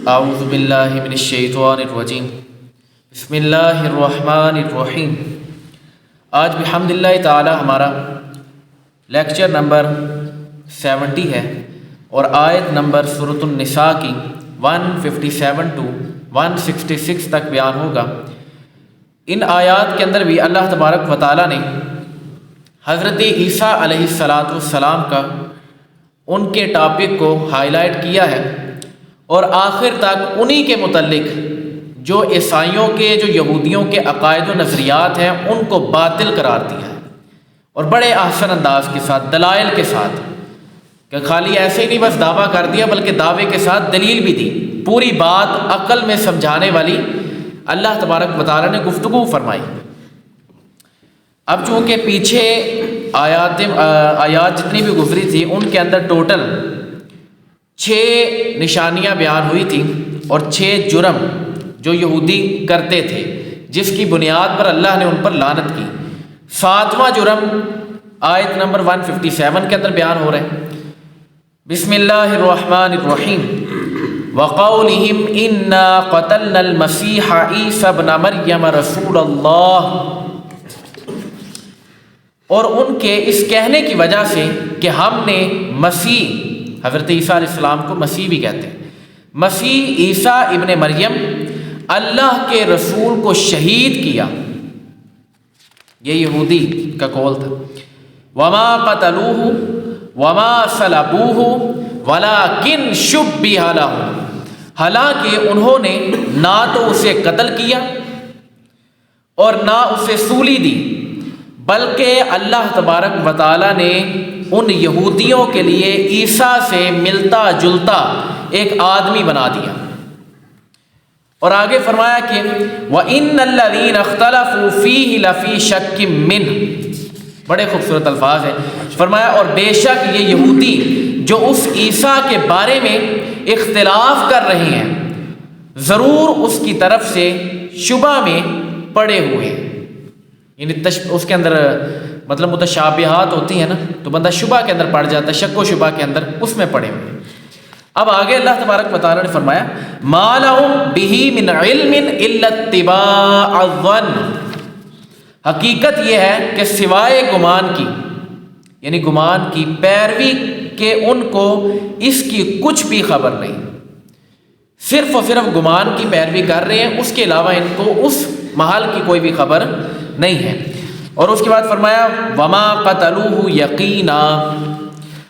اعوذ باللہ من الشیطان الرجیم بسم اللہ الرحمن الرحیم۔ آج بحمدللہ تعالی ہمارا لیکچر نمبر 70 ہے اور آیت نمبر سورۃ النساء کی 157 to 166 تک بیان ہوگا۔ ان آیات کے اندر بھی اللہ تبارک و تعالی نے حضرت عیسیٰ علیہ السلام کا ان کے ٹاپک کو ہائی لائٹ کیا ہے اور آخر تک انہی کے متعلق جو عیسائیوں کے جو یہودیوں کے عقائد و نظریات ہیں ان کو باطل قرار دیا ہے، اور بڑے احسن انداز کے ساتھ دلائل کے ساتھ، کہ خالی ایسے ہی نہیں بس دعویٰ کر دیا بلکہ دعوے کے ساتھ دلیل بھی دی، پوری بات عقل میں سمجھانے والی اللہ تبارک و تعالیٰ نے گفتگو فرمائی۔ اب چونکہ پیچھے آیات جتنی بھی گزری تھی ان کے اندر ٹوٹل 6 نشانیاں بیان ہوئی تھیں اور 6 جرم جو یہودی کرتے تھے جس کی بنیاد پر اللہ نے ان پر لعنت کی۔ 7واں جرم آیت نمبر 157 کے اندر بیان ہو رہے ہیں۔ بسم اللہ الرحمن الرحیم وقولہم انا قتلنا المسیح عیسی ابن مریم رسول اللہ، اور ان کے اس کہنے کی وجہ سے کہ ہم نے مسیح، حضرت عیسیٰ علیہ السلام کو مسیح بھی کہتے ہیں، مسیح عیسیٰ ابن مریم اللہ کے رسول کو شہید کیا۔ یہ یہودی کا قول تھا۔ وما قتلوہ وما صلبوہ ولکن شبہ لہم، حالانکہ انہوں نے نہ تو اسے قتل کیا اور نہ اسے سولی دی، بلکہ اللہ تبارک و تعالیٰ نے ان یہودیوں کے لیے عیسیٰ سے ملتا جلتا ایک آدمی بنا دیا۔ اور آگے فرمایا کہ وَإِنَّ الَّذِينَ اخْتَلَفُوا فِيهِ لَفِي شَكٍّ مِّنْهُ، بڑے خوبصورت الفاظ ہیں۔ فرمایا اور بے شک یہ یہودی جو اس عیسیٰ کے بارے میں اختلاف کر رہے ہیں ضرور اس کی طرف سے شبہ میں پڑے ہوئے ہیں، یعنی اس کے اندر مطلب متشابہات ہوتی ہیں نا، تو بندہ شبہ کے اندر پڑ جاتا ہے، شک و شبہ کے اندر اس میں پڑے ہوئے ہیں۔ اب آگے اللہ تبارک و تعالیٰ نے فرمایا ما لہم بہ من علم الا اتباع الظن، حقیقت یہ ہے کہ سوائے گمان کی، یعنی گمان کی پیروی کے ان کو اس کی کچھ بھی خبر نہیں، صرف اور صرف گمان کی پیروی کر رہے ہیں، اس کے علاوہ ان کو اس محال کی کوئی بھی خبر نہیں ہے۔ اور اس کے بعد فرمایا وما قتلوہ یقینا،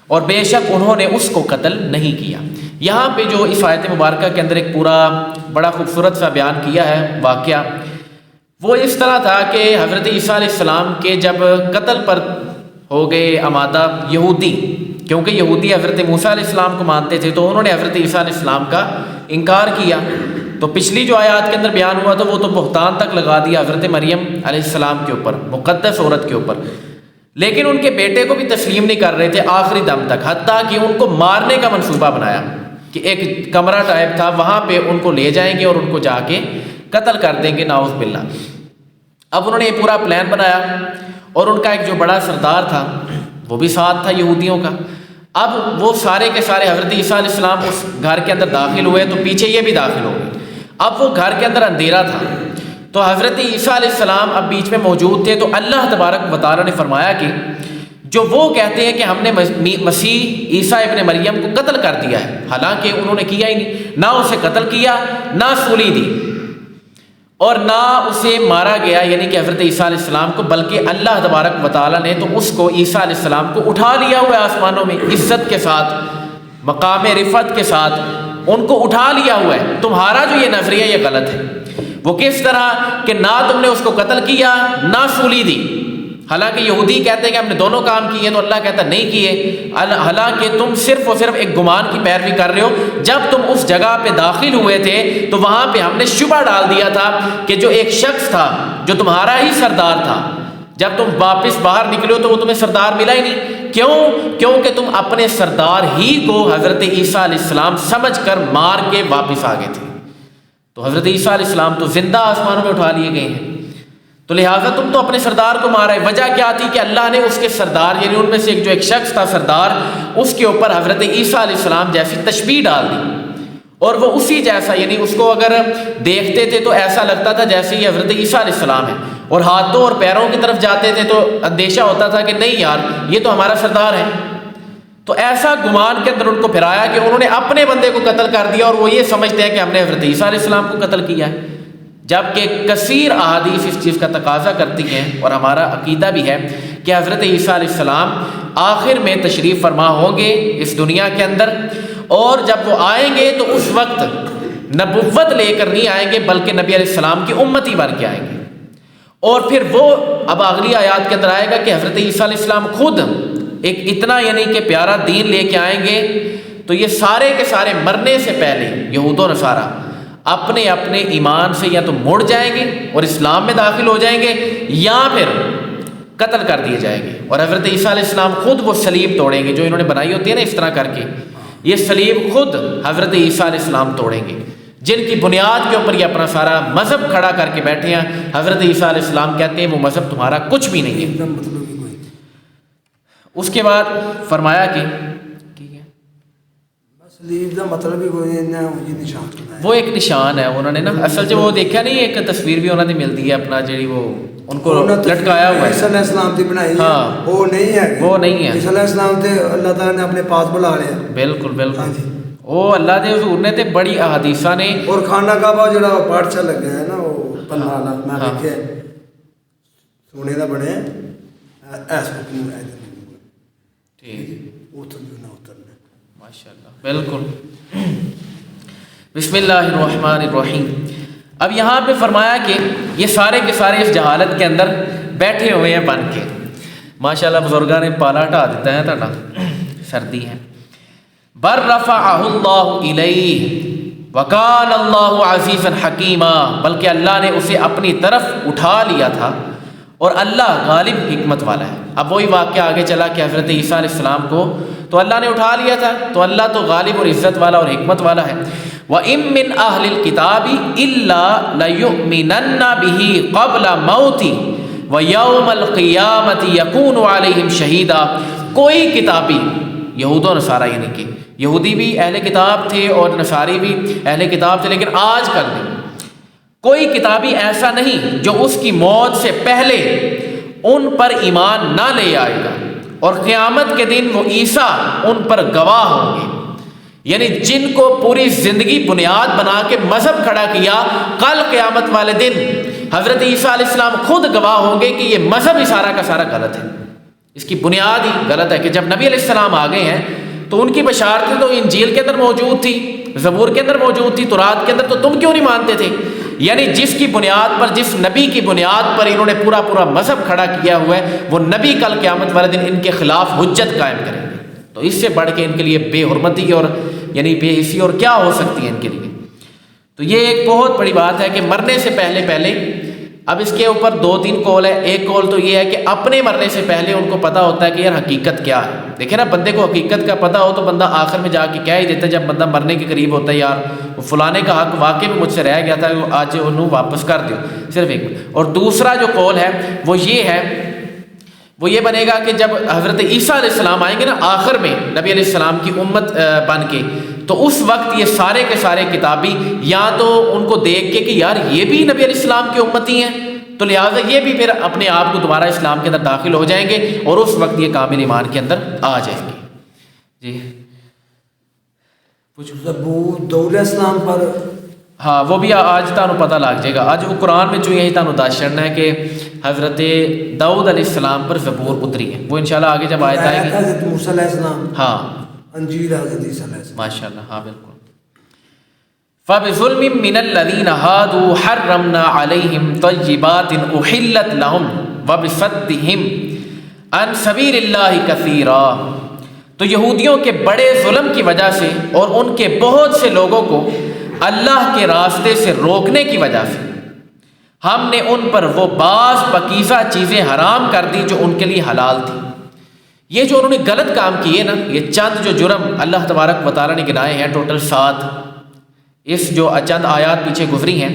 اور بے شک انہوں نے اس کو قتل نہیں کیا۔ یہاں پہ جو اس آیت مبارکہ کے اندر ایک پورا بڑا خوبصورت سا بیان کیا ہے واقعہ، وہ اس طرح تھا کہ حضرت عیسیٰ علیہ السلام کے جب قتل پر ہو گئے آمادہ یہودی، کیونکہ یہودی حضرت موسیٰ علیہ السلام کو مانتے تھے تو انہوں نے حضرت عیسیٰ علیہ السلام کا انکار کیا، تو پچھلی جو آیات کے اندر بیان ہوا تھا وہ تو بہتان تک لگا دیا حضرت مریم علیہ السلام کے اوپر، مقدس عورت کے اوپر، لیکن ان کے بیٹے کو بھی تسلیم نہیں کر رہے تھے آخری دم تک، حتیٰ کہ ان کو مارنے کا منصوبہ بنایا کہ ایک کمرہ ٹائپ تھا وہاں پہ ان کو لے جائیں گے اور ان کو جا کے قتل کر دیں گے نعوذ باللہ۔ اب انہوں نے یہ پورا پلان بنایا اور ان کا ایک جو بڑا سردار تھا وہ بھی ساتھ تھا یہودیوں کا۔ اب وہ سارے کے سارے حضرت عیسیٰ علیہ السلام اس گھر کے اندر داخل ہوئے تو پیچھے یہ بھی داخل ہو گئے۔ اب وہ گھر کے اندر اندھیرا تھا تو حضرت عیسیٰ علیہ السلام اب بیچ میں موجود تھے، تو اللہ تبارک و تعالیٰ نے فرمایا کہ جو وہ کہتے ہیں کہ ہم نے مسیح عیسیٰ ابن مریم کو قتل کر دیا ہے، حالانکہ انہوں نے کیا ہی نہیں، نہ اسے قتل کیا، نہ سولی دی اور نہ اسے مارا گیا یعنی کہ حضرت عیسیٰ علیہ السلام کو، بلکہ اللہ تبارک و تعالیٰ نے تو اس کو عیسیٰ علیہ السلام کو اٹھا لیا ہوا ہے آسمانوں میں، عزت کے ساتھ، مقام رفعت کے ساتھ ان کو اٹھا لیا ہوا ہے۔ تمہارا جو یہ نظریہ یہ غلط ہے۔ وہ کس طرح کہ نہ تم نے اس کو قتل کیا نہ سولی دی، حالانکہ یہودی کہتے ہیں کہ ہم نے دونوں کام کیے، تو اللہ کہتا نہیں کیے، حالانکہ تم صرف اور صرف ایک گمان کی پیروی کر رہے ہو۔ جب تم اس جگہ پہ داخل ہوئے تھے تو وہاں پہ ہم نے شبہ ڈال دیا تھا کہ جو ایک شخص تھا جو تمہارا ہی سردار تھا، جب تم واپس باہر نکلے ہو تو وہ تمہیں سردار ملا ہی نہیں۔ کیونکہ تم اپنے سردار ہی کو حضرت عیسیٰ علیہ السلام سمجھ کر مار کے واپس آ گئے تھے، تو حضرت عیسیٰ علیہ السلام تو زندہ آسمانوں میں اٹھا لیے گئے ہیں، تو لہٰذا تم تو اپنے سردار کو مارا ہے۔ وجہ کیا تھی کہ اللہ نے اس کے سردار یعنی ان میں سے ایک جو ایک شخص تھا سردار، اس کے اوپر حضرت عیسیٰ علیہ السلام جیسی تشبیہ ڈال دی، اور وہ اسی جیسا، یعنی اس کو اگر دیکھتے تھے تو ایسا لگتا تھا جیسے یہ حضرت عیسیٰ علیہ السلام ہے، اور ہاتھوں اور پیروں کی طرف جاتے تھے تو اندیشہ ہوتا تھا کہ نہیں یار یہ تو ہمارا سردار ہے۔ تو ایسا گمان کے اندر ان کو پھرایا کہ انہوں نے اپنے بندے کو قتل کر دیا، اور وہ یہ سمجھتے ہیں کہ ہم نے حضرت عیسیٰ علیہ السلام کو قتل کیا ہے، جبکہ کثیر احادیث اس چیز کا تقاضا کرتی ہیں، اور ہمارا عقیدہ بھی ہے کہ حضرت عیسیٰ علیہ السلام آخر میں تشریف فرما ہوں گے اس دنیا کے اندر، اور جب وہ آئیں گے تو اس وقت نبوت لے کر نہیں آئیں گے بلکہ نبی علیہ السلام کی امتی بن کے آئیں گے۔ اور پھر وہ اب اگلی آیات کے اندر آئے گا کہ حضرت عیسیٰ علیہ السلام خود ایک اتنا یعنی کہ پیارا دین لے کے آئیں گے، تو یہ سارے کے سارے مرنے سے پہلے یہود و نصارہ اپنے اپنے ایمان سے یا تو مڑ جائیں گے اور اسلام میں داخل ہو جائیں گے، یا پھر قتل کر دیے جائیں گے۔ اور حضرت عیسیٰ علیہ السلام خود وہ صلیب توڑیں گے جو انہوں نے بنائی ہوتی ہے نا اس طرح کر کے، یہ صلیب خود حضرت عیسیٰ علیہ السلام توڑیں گے، جن کی بنیاد کے اوپر یہ اپنا سارا مذہب کھڑا کر کے بیٹھے ہیں۔ حضرت عیسیٰ علیہ السلام کہتے ہیں وہ مذہب تمہارا کچھ بھی نہیں ہے۔ اس کے بعد فرمایا کہ مطلب وہ ایک نشان ہے، انہوں نے نا اصل جو وہ دیکھا نہیں، ایک تصویر بھی انہوں نے ملتی ہے اپنا جڑی وہ ان کو لٹکایا ہوا ہے، عیسیٰ علیہ السلام دی بنائی ہے، وہ نہیں ہے، وہ نہیں ہے۔ عیسیٰ علیہ السلام تے اللہ تعالیٰ نے اپنے پاس بلا لیا، بالکل بالکل، وہ اللہ دے حضور نے تے بڑی احادیثاں نے، اور خانہ کعبہ جڑا پاٹ چا لگا ہے نا وہ پلہ والا میں دیکھیا سونے دا بنے ایس کو ٹھیک ماشاءاللہ بالکل۔ بسم اللہ الرحمن الرحیم۔ اب یہاں پہ فرمایا کہ یہ سارے کے سارے اس جہالت کے اندر بیٹھے ہوئے ہیں بن کے، ماشاءاللہ بزرگاں نے پالا ہٹا دیتا ہے تھوڑا، سردی ہے۔ بر رفعہ اللہ الیہ وکان اللہ عزیزا حکیما، بلکہ اللہ نے اسے اپنی طرف اٹھا لیا تھا اور اللہ غالب حکمت والا ہے۔ اب وہی واقعہ آگے چلا کہ حضرت عیسیٰ علیہ السلام کو تو اللہ نے اٹھا لیا تھا، تو اللہ تو غالب اور عزت والا اور حکمت والا ہے۔ وَإِن مِّنْ أَهْلِ الْكِتَابِ إِلَّا لَيُؤْمِنَنَّ بِهِ قَبْلَ مَوْتِهِ وَيَوْمَ الْقِيَامَةِ يَكُونُ عَلَيْهِمْ شَهِيدًا، کوئی کتابی، یہود و نصارہ یعنی کہ یہودی بھی اہل کتاب تھے اور نصاری بھی اہل کتاب تھے، لیکن آج کل میں کوئی کتابی ایسا نہیں جو اس کی موت سے پہلے ان پر ایمان نہ لے آئے گا، اور قیامت کے دن وہ عیسیٰ ان پر گواہ ہوں گے، یعنی جن کو پوری زندگی بنیاد بنا کے مذہب کھڑا کیا، کل قیامت والے دن حضرت عیسیٰ علیہ السلام خود گواہ ہوں گے کہ یہ مذہب ہی سارا کا سارا غلط ہے، اس کی بنیاد ہی غلط ہے۔ کہ جب نبی علیہ السلام آ گئے ہیں تو ان کی بشارتیں تو انجیل کے اندر موجود تھی، زبور کے اندر موجود تھی، تورات کے اندر، تو تم کیوں نہیں مانتے تھے؟ یعنی جس کی بنیاد پر، جس نبی کی بنیاد پر انہوں نے پورا پورا مذہب کھڑا کیا ہوا ہے، وہ نبی کل قیامت والے دن ان کے خلاف حجت قائم کریں گے، تو اس سے بڑھ کے ان کے لیے بے حرمتی اور یعنی بے حسی اور کیا ہو سکتی ہے ان کے لیے۔ تو یہ ایک بہت بڑی بات ہے کہ مرنے سے پہلے پہلے، اب اس کے اوپر دو تین قول ہے۔ ایک قول تو یہ ہے کہ اپنے مرنے سے پہلے ان کو پتہ ہوتا ہے کہ یار حقیقت کیا ہے۔ دیکھیں نا، بندے کو حقیقت کا پتہ ہو تو بندہ آخر میں جا کے کہہ ہی دیتا ہے، جب بندہ مرنے کے قریب ہوتا ہے، یار وہ فلانے کا حق واقعی میں مجھ سے رہ گیا تھا، وہ آج انہوں واپس کر دیو، صرف ایک۔ اور دوسرا جو قول ہے وہ یہ ہے، وہ یہ بنے گا کہ جب حضرت عیسیٰ علیہ السلام آئیں گے نا آخر میں نبی علیہ السلام کی امت بن کے، تو اس وقت یہ سارے کے سارے کتابی یا تو ان کو دیکھ کے کہ یار یہ بھی نبی علیہ السلام کی امتی ہیں، تو لہٰذا یہ بھی پھر اپنے آپ کو دوبارہ اسلام کے اندر داخل ہو جائیں گے، اور اس وقت یہ کامل ایمان کے اندر آ جائیں گے۔ جی زبور داؤد علیہ السلام پر، ہاں وہ بھی آج تانوں پتہ لگ جائے گا۔ آج وہ قرآن میں جو یہی تانوں دس چڑھنا ہے کہ حضرت داؤد علیہ السلام پر زبور اتری ہے، وہ انشاءاللہ آگے جب آیت آئے گی۔ حضرت موسیٰ علیہ السلام، ہاں انجیل حضرت عیسیٰ علیہ السلام، ماشاءاللہ، ہاں بالکل۔ فَبِظُلْمٍ مِّنَ الَّذِينَ هَادُوا حَرَّمْنَا عَلَيْهِمْ طَيِّبَاتٍ أُحِلَّتْ لَهُمْ وَبِصَدِّهِمْ عَنْ سَبِيلِ اللَّهِ كَثِيرًا، تو یہودیوں کے بڑے ظلم کی وجہ سے اور ان کے بہت سے لوگوں کو اللہ کے راستے سے روکنے کی وجہ سے ہم نے ان پر وہ بعض پاکیزہ چیزیں حرام کر دی جو ان کے لیے حلال تھی۔ یہ جو انہوں نے غلط کام کیے نا، یہ چند جو جرم اللہ تبارک و تعالیٰ نے گنائے ہیں، ٹوٹل 7، اس جو چند آیات پیچھے گزری ہیں،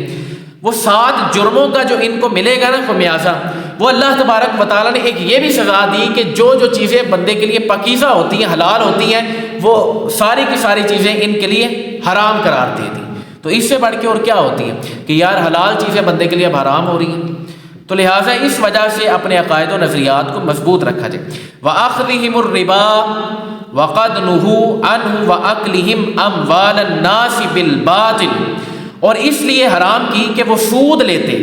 وہ 7 جرموں کا جو ان کو ملے گا نا خمیازہ، وہ اللہ تبارک و تعالیٰ نے ایک یہ بھی سزا دی کہ جو جو چیزیں بندے کے لیے پاکیزہ ہوتی ہیں، حلال ہوتی ہیں، وہ ساری کی ساری چیزیں ان کے لیے حرام قرار دے دی. تو اس سے بڑھ کے اور کیا ہوتی ہے کہ یار حلال چیزیں بندے کے لیے اب حرام ہو رہی ہیں. تو لہٰذا اس وجہ سے اپنے عقائد و نظریات کو مضبوط رکھا جائے. وَأَخْذِهِمُ الرِّبَا وَقَدْ نُهُوا عَنْهُ وَأَكْلِهِمْ أَمْوَالَ النَّاسِ بِالْبَاطِلِ، اور اس لیے حرام کی کہ وہ سود لیتے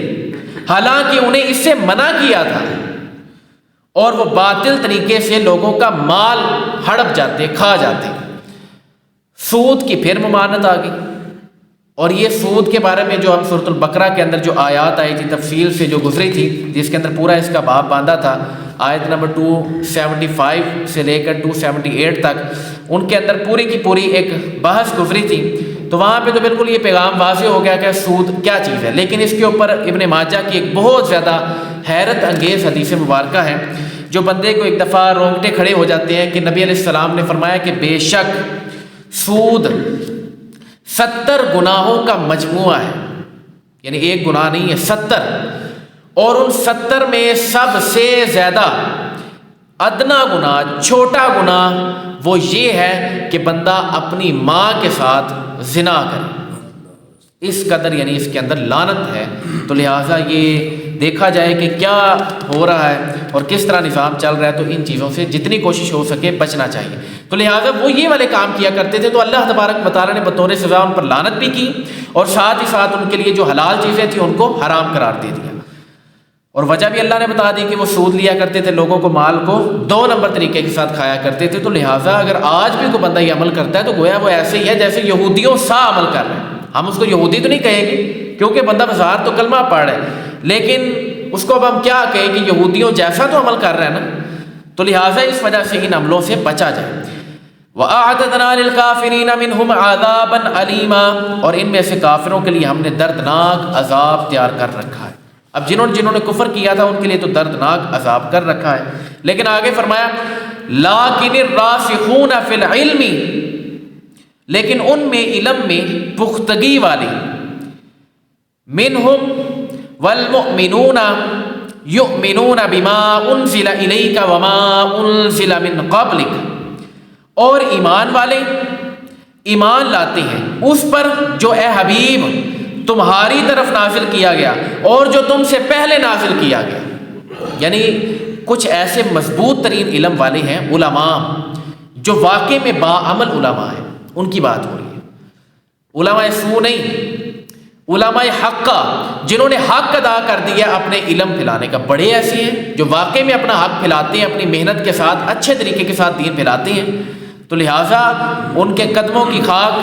حالانکہ انہیں اس سے منع کیا تھا، اور وہ باطل طریقے سے لوگوں کا مال ہڑپ جاتے، کھا جاتے. سود کی پھر ممانعت آ گئی. اور یہ سود کے بارے میں جو ہم سورۃ البقرہ کے اندر جو آیات آئی تھی تفصیل سے جو گزری تھی، جس کے اندر پورا اس کا باب باندھا تھا، آیت نمبر 275 سے لے کر 278 تک، ان کے اندر پوری کی پوری ایک بحث گزری تھی. تو وہاں پہ تو بالکل یہ پیغام واضح ہو گیا کہ سود کیا چیز ہے. لیکن اس کے اوپر ابن ماجہ کی ایک بہت زیادہ حیرت انگیز حدیث مبارکہ ہے جو بندے کو ایک دفعہ رونگٹے کھڑے ہو جاتے ہیں کہ نبی علیہ السلام نے فرمایا کہ بے شک سود 70 گناہوں کا مجموعہ ہے، یعنی ایک گناہ نہیں ہے، 70. اور ان 70 میں سب سے زیادہ ادنا گناہ، چھوٹا گناہ وہ یہ ہے کہ بندہ اپنی ماں کے ساتھ زنا کرے. اس قدر یعنی اس کے اندر لعنت ہے. تو لہٰذا یہ دیکھا جائے کہ کیا ہو رہا ہے اور کس طرح نظام چل رہا ہے، تو ان چیزوں سے جتنی کوشش ہو سکے بچنا چاہیے. تو لہٰذا وہ یہ والے کام کیا کرتے تھے، تو اللہ تبارک و تعالیٰ نے بطور سزا ان پر لعنت بھی کی، اور ساتھ ہی ساتھ ان کے لیے جو حلال چیزیں تھیں ان کو حرام قرار دے دیا. اور وجہ بھی اللہ نے بتا دی کہ وہ سود لیا کرتے تھے، لوگوں کو مال کو 2 نمبر طریقے کے ساتھ کھایا کرتے تھے. تو لہٰذا اگر آج بھی کوئی بندہ یہ عمل کرتا ہے تو گویا وہ ایسے ہی ہے جیسے یہودیوں سا عمل کر رہے ہیں. ہم اس کو یہودی تو نہیں کہیں گے کیونکہ بندہ بظاہر تو کلمہ پڑھ رہا ہے، لیکن اس کو اب ہم کیا کہیں کہ یہودیوں جیسا تو عمل کر رہے ہیں نا. تو لہٰذا اس وجہ سے ان عملوں سے بچا جائے. وَأَعْتَدْنَا لِلْكَافِرِينَ مِنْهُمْ عَذَابًا أَلِيمًا، اور ان میں سے کافروں کے لیے ہم نے دردناک عذاب تیار کر رکھا ہے. اب جنہوں نے کفر کیا تھا ان کے لیے تو دردناک عذاب کر رکھا ہے. لیکن آگے فرمایا لَٰكِنِ الرَّاسِخُونَ فِي الْعِلْمِ، لیکن ان میں علم میں پختگی والے، منہم والمؤمنون یؤمنون بما انزل الیک وما انزل من قبلک، اور ایمان والے ایمان لاتے ہیں اس پر جو اے حبیب تمہاری طرف نازل کیا گیا اور جو تم سے پہلے نازل کیا گیا. یعنی کچھ ایسے مضبوط ترین علم والے ہیں علماء جو واقع میں باعمل علماء ہیں، ان کی بات ہو رہی ہے. علماء سو نہیں، علماء حق کا، جنہوں نے حق ادا کر دیا اپنے علم پھیلانے کا. بڑے ایسے ہیں جو واقع میں اپنا حق پھیلاتے ہیں، اپنی محنت کے ساتھ اچھے طریقے کے ساتھ دین پھیلاتے ہیں. تو لہٰذا ان کے قدموں کی خاک،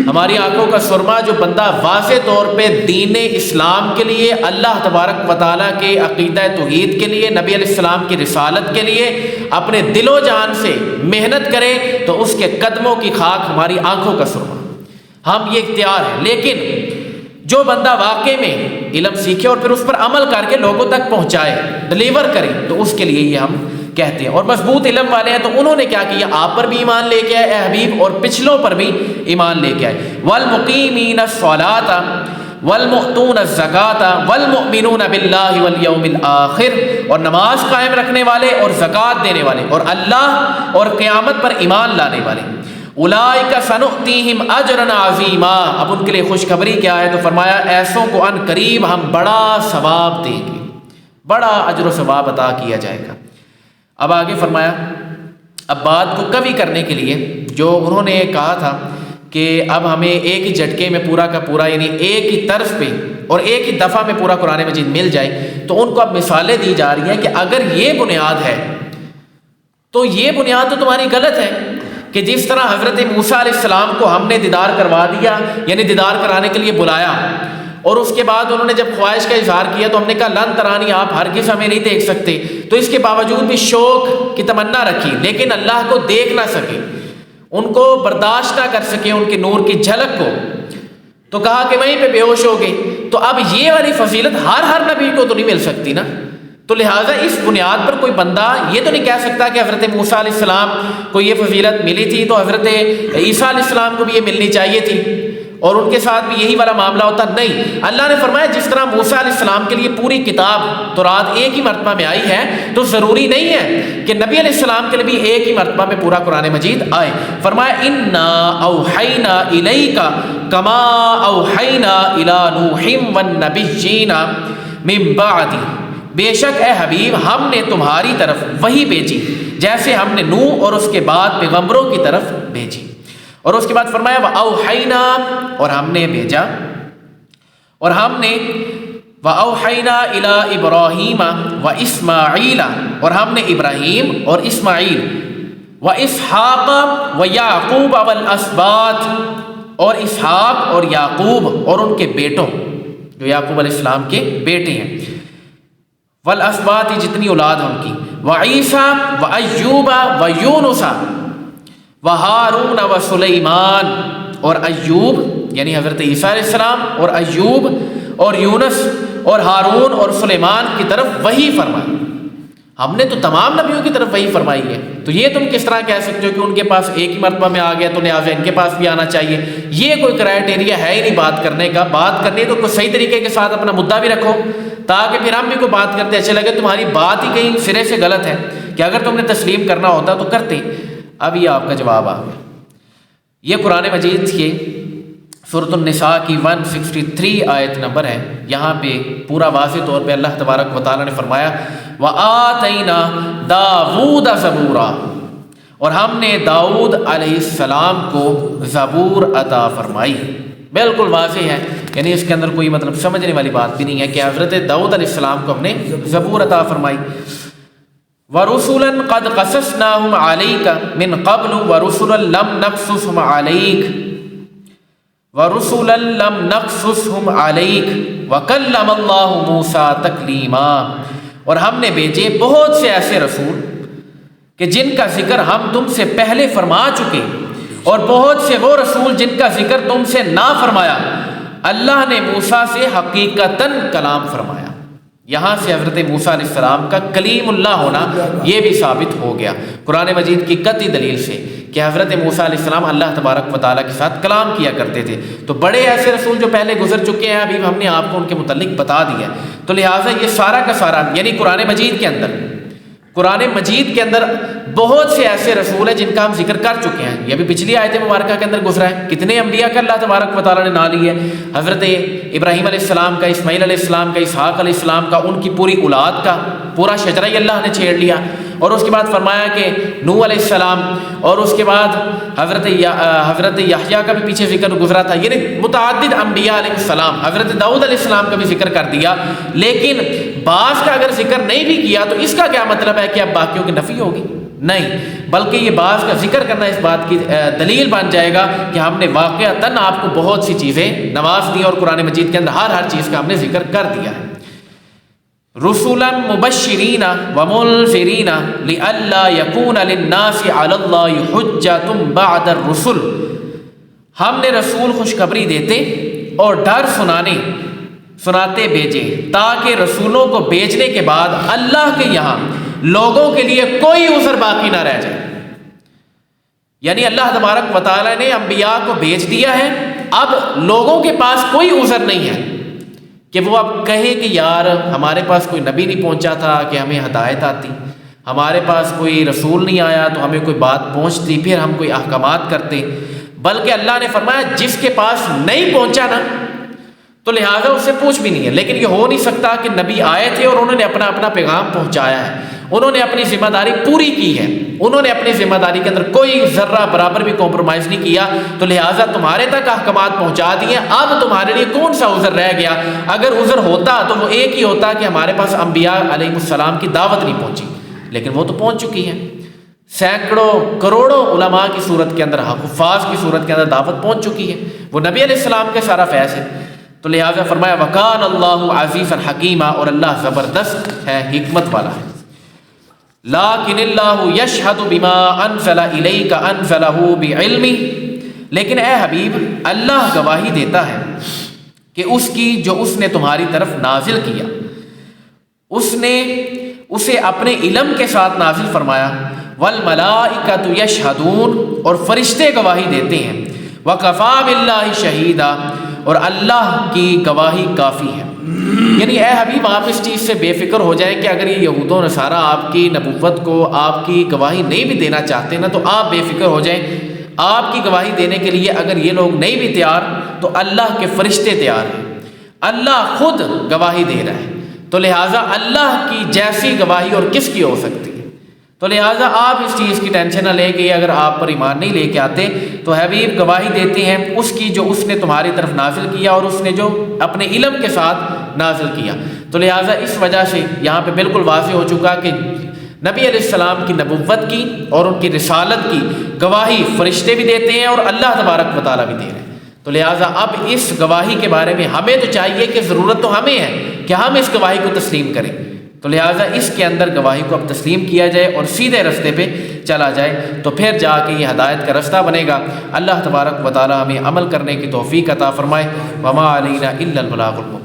ہماری آنکھوں کا سرما، جو بندہ واضح طور پہ دین اسلام کے لیے، اللہ تبارک و تعالیٰ کے عقیدہ توحید کے لیے، نبی علیہ السلام کی رسالت کے لیے اپنے دل و جان سے محنت کرے، تو اس کے قدموں کی خاک ہماری آنکھوں کا سرما. ہم یہ اختیار ہے. لیکن جو بندہ واقع میں علم سیکھے اور پھر اس پر عمل کر کے لوگوں تک پہنچائے، ڈلیور کرے، تو اس کے لیے یہ ہم کہتے ہیں. اور مضبوط علم والے ہیں تو انہوں نے کیا کیا؟ آپ پر بھی ایمان لے کے آئے اے حبیب، اور پچھلوں پر بھی ایمان لے کے آئے. والمقیمین الصلاۃ والمؤتون الزکاۃ والمؤمنون باللہ والیوم الآخر، اور نماز قائم رکھنے والے اور زکوٰۃ دینے والے اور اللہ اور قیامت پر ایمان لانے والے. اولئک سنؤتیہم اجرا عظیما، اب ان کے لیے خوشخبری کیا ہے؟ تو فرمایا ایسوں کو ان قریب ہم بڑا ثواب دیں گے، بڑا اجر و ثواب عطا کیا جائے گا. اب آگے فرمایا اب بات کو کمی کرنے کے لیے جو انہوں نے کہا تھا کہ اب ہمیں ایک ہی جھٹکے میں پورا کا پورا، یعنی ایک ہی طرف پہ اور ایک ہی دفعہ میں پورا قرآن مجید مل جائے، تو ان کو اب مثالیں دی جا رہی ہیں کہ اگر یہ بنیاد ہے تو یہ بنیاد تو تمہاری غلط ہے کہ جس طرح حضرت موسیٰ علیہ السلام کو ہم نے دیدار کروا دیا، یعنی دیدار کرانے کے لیے بلایا، اور اس کے بعد انہوں نے جب خواہش کا اظہار کیا تو ہم نے کہا لن ترانی، آپ ہرگز ہمیں نہیں دیکھ سکتے. تو اس کے باوجود بھی شوق کی تمنا رکھی، لیکن اللہ کو دیکھ نہ سکے، ان کو برداشت نہ کر سکے ان کے نور کی جھلک کو، تو کہا کہ وہیں پہ بے ہوش ہو گئے. تو اب یہ والی فضیلت ہر نبی کو تو نہیں مل سکتی نا. تو لہٰذا اس بنیاد پر کوئی بندہ یہ تو نہیں کہہ سکتا کہ حضرت موسیٰ علیہ السلام کو یہ فضیلت ملی تھی تو حضرت عیسیٰ علیہ السلام کو بھی یہ ملنی چاہیے تھی. اور ان کے ساتھ بھی یہی والا معاملہ ہوتا؟ نہیں، اللہ نے فرمایا جس طرح موسیٰ علیہ السلام کے لیے پوری کتاب تورات ایک ہی مرتبہ میں آئی ہے تو ضروری نہیں ہے کہ نبی علیہ السلام کے لیے بھی ایک ہی مرتبہ میں پورا قرآن مجید آئے۔ فرمایا انا اوحینا الیک کما اوحینا الی نوح والنبیین من بعد، بے شک اے حبیب ہم نے تمہاری طرف وحی بھیجی جیسے ہم نے نوح اور اس کے بعد پیغمبروں کی طرف بھیجی۔ اور اس کے بعد فرمایا وَأَوْحَيْنَا، اور ہم نے بھیجا، اور ہم نے وَأَوْحَيْنَا إِلَىٰ إِبْرَاهِيمَ وَإِسْمَاعِيلَ، اور ہم نے ابراہیم اور اسماعیل وَإِسْحَاقَ وَيَعْقُوبَ وَالْأَسْبَاطِ، اور اسحاق اور یعقوب اور ان کے بیٹوں جو یعقوب علیہ السلام کے بیٹے ہیں، وَالْأَسْبَاطِ جتنی اولاد ہیں ان کی، وَعِيسَى وَأَيُّوبَ وَيُونُسَ وَهَارُونَ وَسُلَيْمَانَ، اور ایوب یعنی حضرت عیسیٰ علیہ السلام اور ایوب اور یونس اور ہارون اور سلیمان کی طرف وحی فرمائی۔ ہم نے تو تمام نبیوں کی طرف وحی فرمائی ہے، تو یہ تم کس طرح کہہ سکتے ہو کہ ان کے پاس ایک ہی مرتبہ میں آ گیا تو لہٰذا ان کے پاس بھی آنا چاہیے؟ یہ کوئی کرائٹیریا ہے ہی نہیں بات کرنے کا۔ بات کرنی تو کوئی صحیح طریقے کے ساتھ اپنا مدعا بھی رکھو تاکہ پھر ہم بھی کوئی بات کرتے اچھے لگے۔ تمہاری بات ہی کہیں سرے سے غلط ہے کہ اگر تم نے تسلیم کرنا ہوتا تو کرتے۔ اب یہ آپ کا جواب آ گیا۔ یہ قرآن مجید کے سورۃ النساء کی 163 آیت نمبر ہے۔ یہاں پہ پورا واضح طور پہ اللہ تبارک و تعالیٰ نے فرمایا وَآتَيْنَا دَاوُودَ زَبُورًا، اور ہم نے داؤد علیہ السلام کو زبور عطا فرمائی۔ بالکل واضح ہے، یعنی اس کے اندر کوئی مطلب سمجھنے والی بات بھی نہیں ہے کہ حضرت داؤد علیہ السلام کو ہم نے زبور عطا فرمائی۔ وَرُسُلًا قَدْ قَصَصْنَاهُمْ عَلَيْكَ مِنْ قَبْلُ وَرُسُلًا لَمْ نَقْصُصْهُمْ عَلَيْكَ وَرُسُلًا لَمْ نَقْصُصْهُمْ عَلَيْكَ وَكَلَّمَ اللَّهُ مُوسَىٰ تَكْلِيمًا، اور ہم نے بھیجے بہت سے ایسے رسول کہ جن کا ذکر ہم تم سے پہلے فرما چکے، اور بہت سے وہ رسول جن کا ذکر تم سے نہ فرمایا۔ اللہ نے موسیٰ سے حقیقتاً کلام فرمایا۔ یہاں سے حضرت موسیٰ علیہ السلام کا کلیم اللہ ہونا یہ بھی ثابت ہو گیا قرآن مجید کی قطعی دلیل سے کہ حضرت موسیٰ علیہ السلام اللہ تبارک و تعالیٰ کے ساتھ کلام کیا کرتے تھے۔ تو بڑے ایسے رسول جو پہلے گزر چکے ہیں ابھی ہم نے آپ کو ان کے متعلق بتا دیا ہے، تو لہٰذا یہ سارا کا سارا یعنی قرآن مجید کے اندر بہت سے ایسے رسول ہیں جن کا ہم ذکر کر چکے ہیں۔ یہ بھی پچھلی آیت مبارکہ کے اندر گزرا ہے، کتنے انبیاء کا اللہ تبارک و تعالیٰ نے نام لی ہے۔ حضرت ابراہیم علیہ السلام کا، اسماعیل علیہ السلام کا، اسحاق علیہ السلام کا، ان کی پوری اولاد کا پورا شجرہ ہی اللہ نے چھیڑ لیا۔ اور اس کے بعد فرمایا کہ نوح علیہ السلام، اور اس کے بعد حضرت یحییٰ کا بھی پیچھے ذکر گزرا تھا، یعنی متعدد انبیاء علیہ السلام، حضرت داؤد علیہ السلام کا بھی ذکر کر دیا۔ لیکن بعض کا اگر ذکر نہیں بھی کیا تو اس کا کیا مطلب ہے کہ اب باقیوں کی نفی ہوگی؟ نہیں، بلکہ یہ بعض کا ذکر کرنا اس بات کی دلیل بن جائے گا کہ ہم نے واقعتاً آپ کو بہت سی چیزیں نواز دی اور قرآن مجید کے اندر ہر چیز کا ہم نے ذکر کر دیا ہے۔ رسولا مبشرین ومنذرین لئلا یکون للناس علی اللہ حجۃ بعد الرسل، ہم نے رسول خوشخبری دیتے اور ڈر سناتے بھیجے تاکہ رسولوں کو بھیجنے کے بعد اللہ کے یہاں لوگوں کے لیے کوئی عذر باقی نہ رہ جائے۔ یعنی اللہ تبارک و تعالیٰ نے انبیاء کو بھیج دیا ہے، اب لوگوں کے پاس کوئی عذر نہیں ہے کہ وہ اب کہیں کہ یار ہمارے پاس کوئی نبی نہیں پہنچا تھا کہ ہمیں ہدایت آتی، ہمارے پاس کوئی رسول نہیں آیا تو ہمیں کوئی بات پہنچتی پھر ہم کوئی احکامات کرتے۔ بلکہ اللہ نے فرمایا جس کے پاس نہیں پہنچا نا تو لہٰذا اس سے پوچھ بھی نہیں ہے۔ لیکن یہ ہو نہیں سکتا کہ نبی آئے تھے اور انہوں نے اپنا پیغام پہنچایا ہے، انہوں نے اپنی ذمہ داری پوری کی ہے، انہوں نے اپنی ذمہ داری کے اندر کوئی ذرہ برابر بھی کمپرومائز نہیں کیا، تو لہٰذا تمہارے تک احکامات پہنچا دیے۔ اب تمہارے لیے کون سا عذر رہ گیا؟ اگر عذر ہوتا تو وہ ایک ہی ہوتا کہ ہمارے پاس انبیاء علیہ السلام کی دعوت نہیں پہنچی، لیکن وہ تو پہنچ چکی ہے۔ سینکڑوں کروڑوں علماء کی صورت کے اندر، حفاظ کی صورت کے اندر دعوت پہنچ چکی ہے، وہ نبی علیہ السلام کے سارا فیض ہے۔ تو لہٰذا فرمایا وَكَانَ اللَّهُ عَزِيزًا حَكِيمًا، اور اللہ زبردست ہے، حکمت والا ہے۔ لَٰكِنِ اللَّهُ يَشْهَدُ بِمَا أَنزَلَ إِلَيْكَ أَنزَلَهُ بِعِلْمِهِ، لیکن اے حبیب اللہ گواہی دیتا ہے کہ اس کی جو اس نے تمہاری طرف نازل کیا، اس نے اسے اپنے علم کے ساتھ نازل فرمایا۔ وَالْمَلَائِكَةُ يَشْهَدُونَ، اور فرشتے گواہی دیتے ہیں۔ وَكَفَى بِاللَّهِ شَهِيدًا، اور اللہ کی گواہی کافی ہے۔ یعنی اے حبیب آپ اس چیز سے بے فکر ہو جائیں کہ اگر یہ یہود و نصارہ آپ کی نبوت کو، آپ کی گواہی نہیں بھی دینا چاہتے نا، تو آپ بے فکر ہو جائیں، آپ کی گواہی دینے کے لیے اگر یہ لوگ نہیں بھی تیار تو اللہ کے فرشتے تیار ہیں، اللہ خود گواہی دے رہا ہے، تو لہٰذا اللہ کی جیسی گواہی اور کس کی ہو سکتی ہے؟ تو لہٰذا آپ اس چیز کی ٹینشن نہ لیں کہ اگر آپ پر ایمان نہیں لے کے آتے تو حبیب گواہی دیتے ہیں اس کی جو اس نے تمہاری طرف نازل کیا اور اس نے جو اپنے علم کے ساتھ نازل کیا۔ تو لہٰذا اس وجہ سے یہاں پہ بالکل واضح ہو چکا کہ نبی علیہ السلام کی نبوت کی اور ان کی رسالت کی گواہی فرشتے بھی دیتے ہیں اور اللہ تبارک و تعالیٰ بھی دے رہے ہیں۔ تو لہٰذا اب اس گواہی کے بارے میں ہمیں تو چاہیے کہ ضرورت تو ہمیں ہے کہ ہم اس گواہی کو تسلیم کریں، تو لہٰذا اس کے اندر گواہی کو اب تسلیم کیا جائے اور سیدھے رستے پہ چلا جائے، تو پھر جا کے یہ ہدایت کا رستہ بنے گا۔ اللہ تبارک و تعالیٰ ہمیں عمل کرنے کی توفیق عطا فرمائے۔ وما علینا الا البلاغ المبین۔